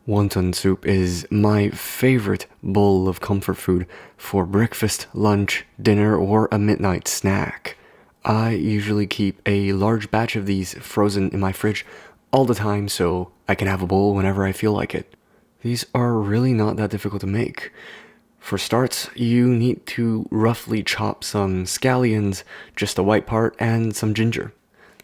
Wonton soup is my favorite bowl of comfort food for breakfast, lunch, dinner, or a midnight snack. I usually keep a large batch of these frozen in my fridge all the time so I can have a bowl whenever I feel like it. These are really not that difficult to make. For starts, you need to roughly chop some scallions, just the white part, and some ginger.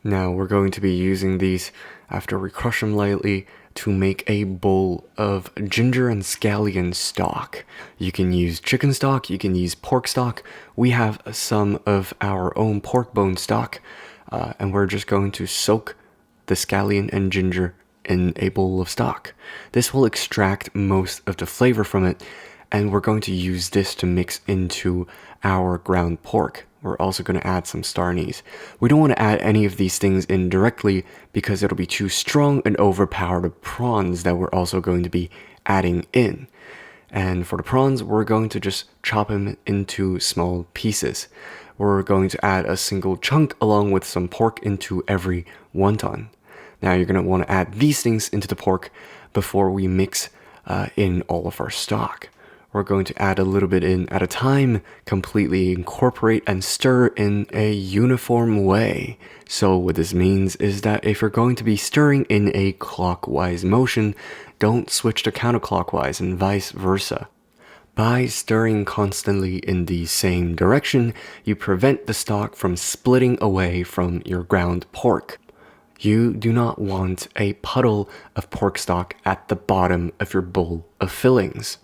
Now we're going to be using these after we crush them lightly to make a bowl of ginger and scallion stock. You can use chicken stock, you can use pork stock. We have some of our own pork bone stock, and we're just going to soak the scallion and ginger in a bowl of stock. This will extract most of the flavor from it, and we're going to use this to mix into our ground pork. We're also going to add some star anise. We don't want to add any of these things in directly because it'll be too strong and overpower the prawns that we're also going to be adding in. And for the prawns, we're going to just chop them into small pieces. We're going to add a single chunk along with some pork into every wonton. Now you're going to want to add these things into the pork before we mix in all of our stock. We're going to add a little bit in at a time, completely incorporate and stir in a uniform way. So what this means is that if you're going to be stirring in a clockwise motion, don't switch to counterclockwise and vice versa. By stirring constantly in the same direction, you prevent the stock from splitting away from your ground pork. You do not want a puddle of pork stock at the bottom of your bowl of fillings.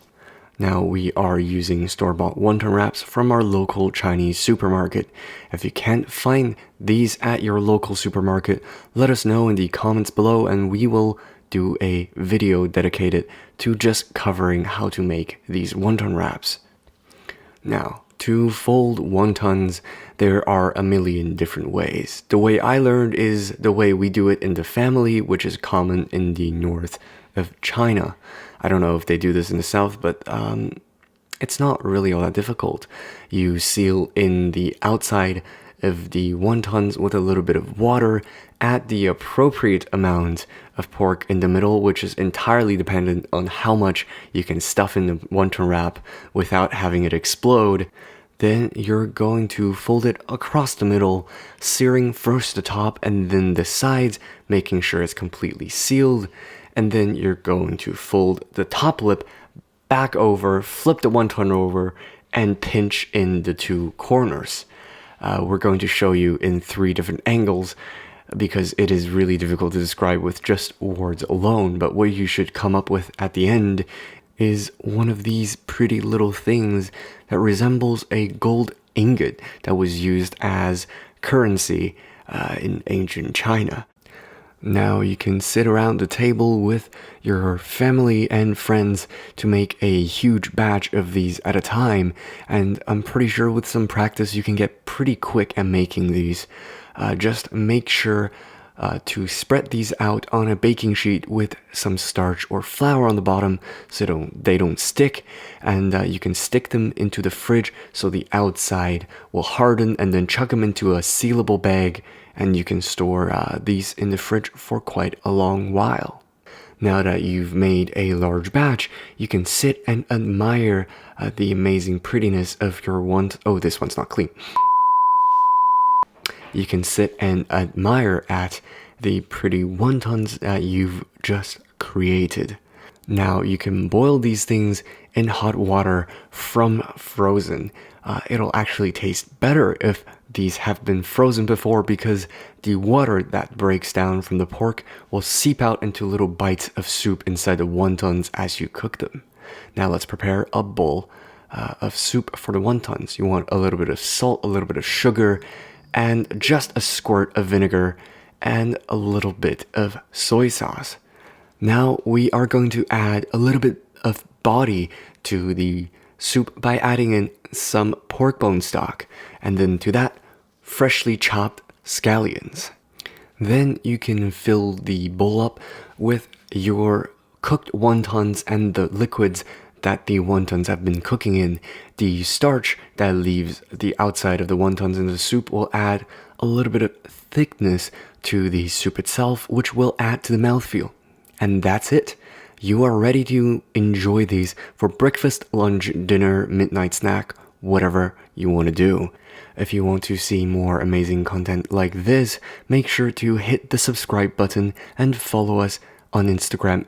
Now we are using store-bought wonton wraps from our local Chinese supermarket. If you can't find these at your local supermarket, let us know in the comments below and we will do a video dedicated to just covering how to make these wonton wraps. Now, to fold wontons, there are a million different ways. The way I learned is the way we do it in the family, which is common in the north of China. I don't know if they do this in the south, but it's not really all that difficult. You seal in the outside of the wontons with a little bit of water, add the appropriate amount of pork in the middle, which is entirely dependent on how much you can stuff in the wonton wrap without having it explode. Then you're going to fold it across the middle, searing first the top and then the sides, making sure it's completely sealed. And then you're going to fold the top lip back over, flip the wonton over, and pinch in the two corners. We're going to show you in 3 different angles because it is really difficult to describe with just words alone. But what you should come up with at the end is one of these pretty little things that resembles a gold ingot that was used as currency in ancient China. Now you can sit around the table with your family and friends to make a huge batch of these at a time, and I'm pretty sure with some practice you can get pretty quick at making these. Just make sure to spread these out on a baking sheet with some starch or flour on the bottom so they don't stick, and you can stick them into the fridge so the outside will harden, and then chuck them into a sealable bag, and you can store these in the fridge for quite a long while. Now that you've made a large batch, you can sit and admire the amazing prettiness of your wonton. Oh, this one's not clean. You can sit and admire at the pretty wontons that you've just created. Now you can boil these things in hot water from frozen. It'll actually taste better if these have been frozen before because the water that breaks down from the pork will seep out into little bites of soup inside the wontons as you cook them. Now let's prepare a bowl of soup for the wontons. You want a little bit of salt, a little bit of sugar, and just a squirt of vinegar and a little bit of soy sauce. Now we are going to add a little bit of body to the soup by adding in some pork bone stock, and then to that, freshly chopped scallions. Then you can fill the bowl up with your cooked wontons and the liquids that the wontons have been cooking in. The starch that leaves the outside of the wontons in the soup will add a little bit of thickness to the soup itself, which will add to the mouthfeel. And that's it. you are ready to enjoy these for breakfast, lunch, dinner, midnight snack, whatever you want to do. If you want to see more amazing content like this, make sure to hit the subscribe button and follow us on Instagram